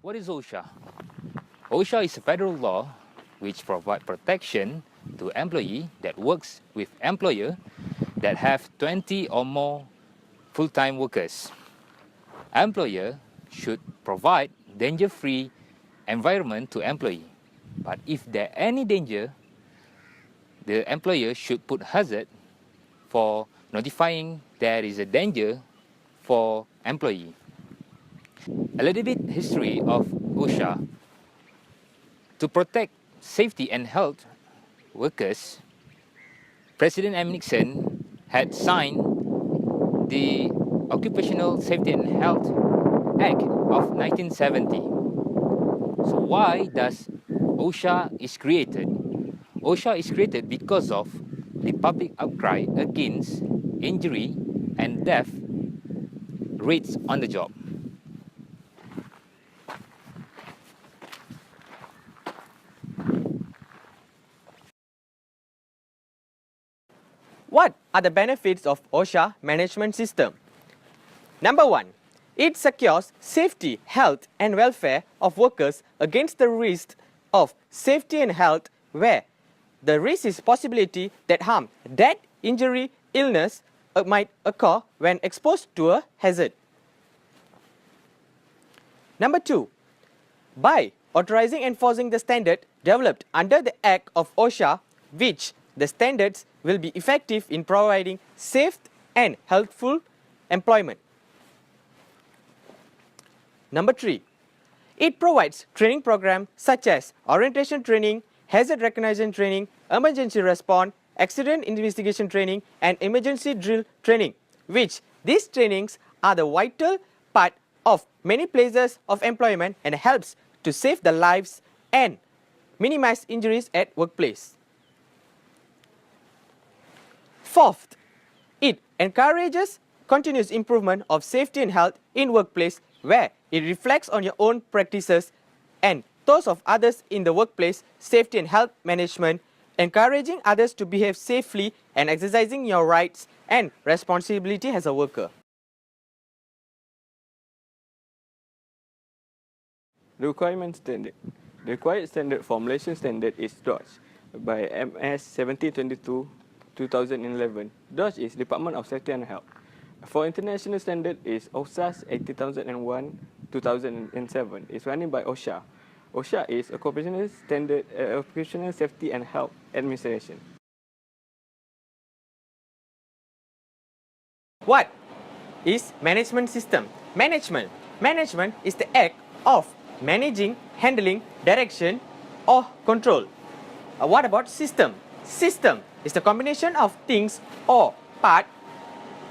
What is OSHA? OSHA is a federal law which provides protection to employee that works with employer that have 20 or more full-time workers. Employer should provide danger-free environment to employee. But if there any danger, the employer should put hazard for notifying there is a danger for employee. A little bit history of OSHA. To protect safety and health workers, President M. Nixon had signed the Occupational Safety and Health Act of 1970. So why does OSHA is created? OSHA is created because of the public outcry against injury and death rates on the job. What are the benefits of OSHA management system? Number 1. It secures safety, health and welfare of workers against the risk of safety and health where the risk is possibility that harm, death, injury, illness might occur when exposed to a hazard. Number 2. By authorizing and enforcing the standard developed under the Act of OSHA, which the standards will be effective in providing safe and healthful employment. Number 3. It provides training programs such as orientation training, hazard recognition training, emergency response, accident investigation training, and emergency drill training, which these trainings are the vital part of many places of employment and helps to save the lives and minimize injuries at workplace. Fourth, it encourages continuous improvement of safety and health in workplace where it reflects on your own practices and those of others in the workplace safety and health management, encouraging others to behave safely and exercising your rights and responsibility as a worker. Requirement standard. The required standard for Malaysian standard is DOSH by MS 1722 2011. DOSH is Department of Safety and Health. For international standard is OSHA 18001 2007. It's running by OSHA. OSHA is Occupational Standard Occupational Safety and Health Administration. What is management system? Management is the act of managing, handling, direction or control. What about system? System is the combination of things or part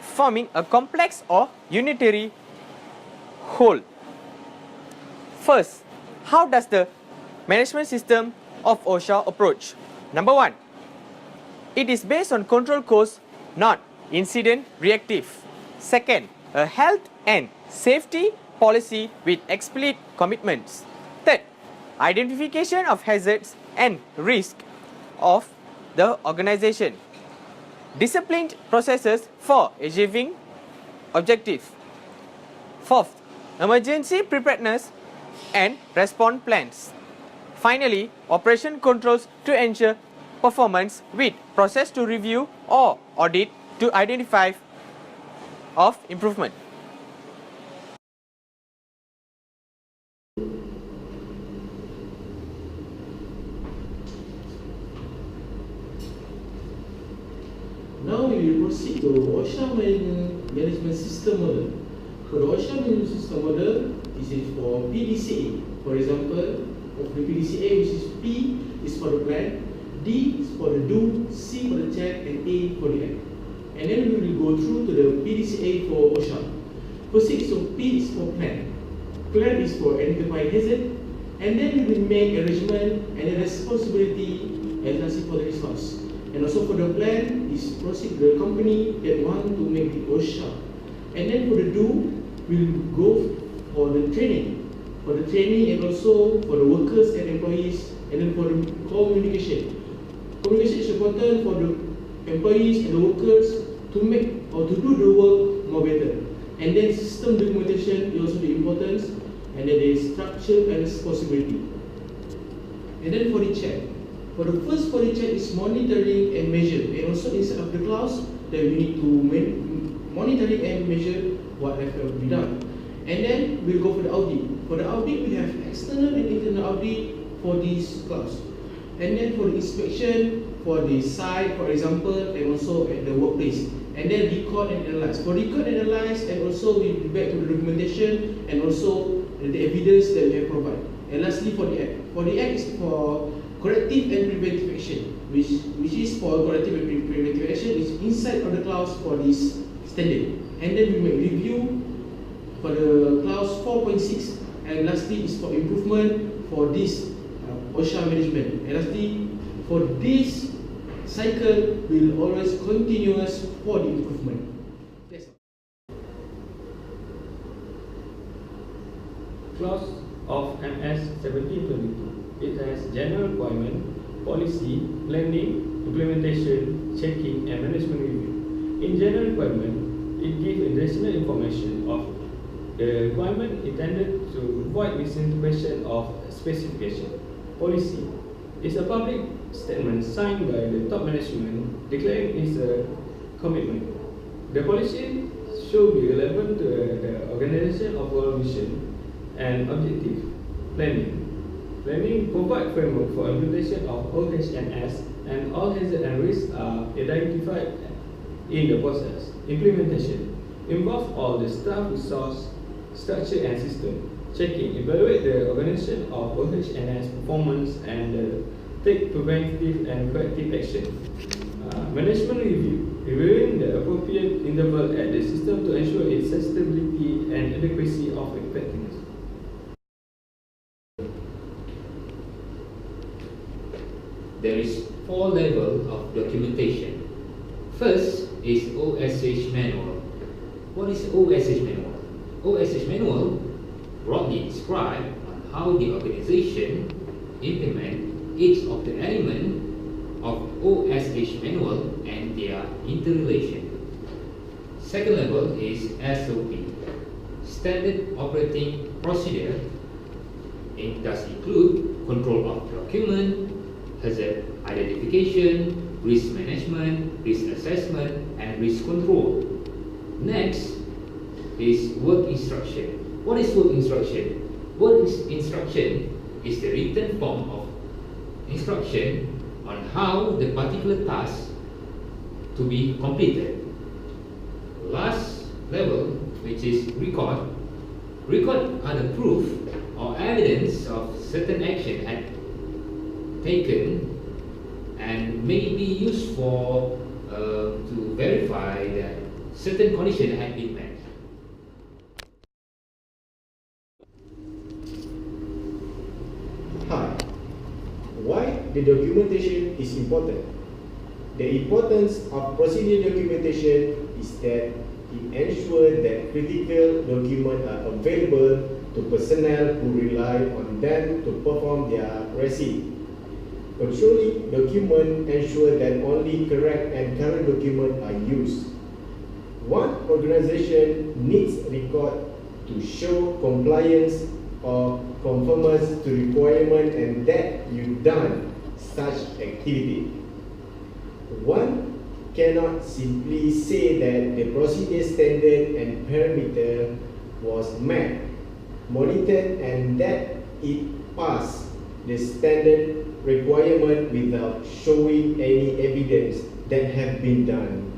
forming a complex or unitary whole. First, how does the management system of OSHA approach? Number 1, it is based on control course, not incident reactive. Second, a health and safety policy with explicit commitments. Third, identification of hazards and risk of the organization. Disciplined processes for achieving objectives. Fourth, emergency preparedness and response plans. Finally, operation controls to ensure performance with process to review or audit to identify of improvement. Now we will proceed to OSHA management system model. For the OSHA management system model, this is for PDCA. For example, of the PDCA, which is P is for the plan, D is for the do, C for the check, and A for the act. And then we will go through to the PDCA for OSHA. Proceed, so P is for plan. Plan is for identify hazard, and then we will make arrangement and the responsibility as for the resource. And also for the plan is proceed the company that want to make the OSHA. And then for the do, we'll go for the training. For the training and also for the workers and employees, and then for the communication. Communication is important for the employees and the workers to make or to do the work more better. And then system documentation is also the importance. and then there is structure and responsibility. And then for the check, for the first for the check is monitoring and measure, and also inside of the clause that we need to monitoring and measure what have been done. And then we'll go for the audit. For the audit, we have external and internal audit for this clause. And then for the inspection, for the site, for example, and also at the workplace. And then record and analyze. For record and analyze, and also we be back to the documentation and also the evidence that we have provided. And lastly, for the act. For the act is for corrective and preventive action, which is for corrective and preventive action is inside of the clause for this standard. And then we make review for the clause 4.6, and lastly is for improvement for this OSHA management. And lastly, for this cycle will always continuous for the improvement. That's all. Clause of MS 1722. It has general requirement, policy, planning, implementation, checking, and management review. In general requirement, it gives additional information of the requirement intended to avoid misinterpretation of specification. Policy is a public statement signed by the top management declaring its commitment. The policy should be relevant to the organization of our mission and objective. Planning provides framework for implementation of OHS, and all hazards and risks are identified in the process. Implementation involves all the staff, resource, structure, and system. Checking evaluate the organization of OHS performance and take preventive and corrective action. Management review, reviewing the appropriate interval at the system to ensure its sustainability and adequacy of effectiveness. There is 4 levels of documentation. First is OSH manual. What is OSH manual? OSH manual broadly describe on how the organization implement each of the elements of OSH manual and their interrelation. Second level is SOP, Standard Operating Procedure. It does include control of document, hazard identification, risk management, risk assessment, and risk control. Next is work instruction. What is work instruction? Work instruction is the written form of instruction on how the particular task to be completed. Last level, which is record. Record are the proof or evidence of certain action had taken and may be used for to verify that certain condition had been met. Hi. Why the documentation is important? The importance of procedure documentation is that it ensures that critical documents are available to personnel who rely on them to perform their recipe. Controlling documents ensure that only correct and current documents are used. One organization needs record to show compliance or conformance to requirement and that you done such activity. One cannot simply say that the procedure standard and parameter was met, monitored, and that it passed the standard requirement without showing any evidence that have been done.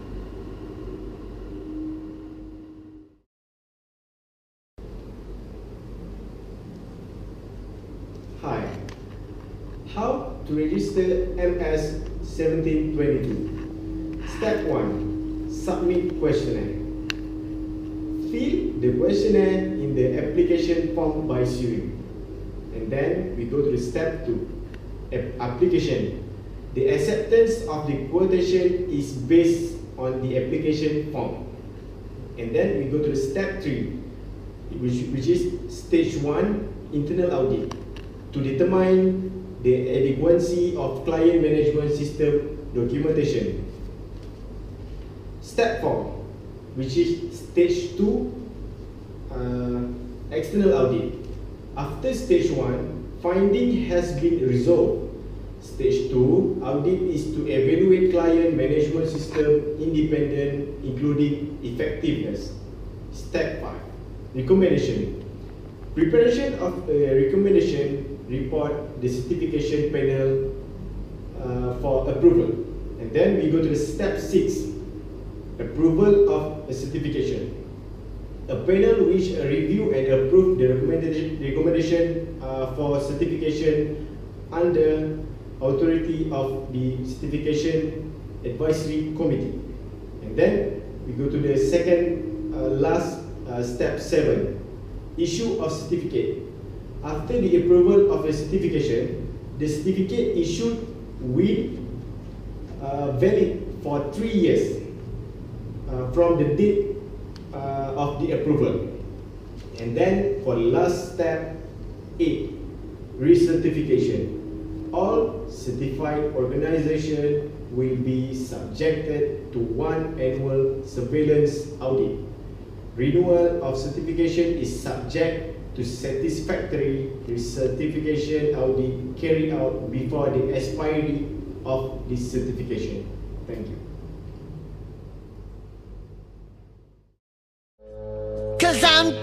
Hi. How to register MS 1722? Step 1. Submit questionnaire. Fill the questionnaire in the application form by Siri. And then we go to the step 2. Application. The acceptance of the quotation is based on the application form. And then we go to the step 3, which is stage 1, internal audit, to determine the adequacy of client management system documentation. Step 4, which is stage 2, external audit, After stage 1, finding has been resolved. Stage 2, audit is to evaluate client management system independent, including effectiveness. Step 5, recommendation. Preparation of a recommendation report the certification panel for approval. And then we go to the step 6, approval of a certification. A panel which review and approve the recommendation for certification under authority of the certification advisory committee. And then we go to the second last step 7, issue of certificate. After the approval of a certification, the certificate issued will valid for 3 years from the date of the approval. And then for last step 8, recertification. All certified organizations will be subjected to 1 annual surveillance audit. Renewal of certification is subject to satisfactory recertification audit carried out before the expiry of this certification. Thank you. 'Cause I'm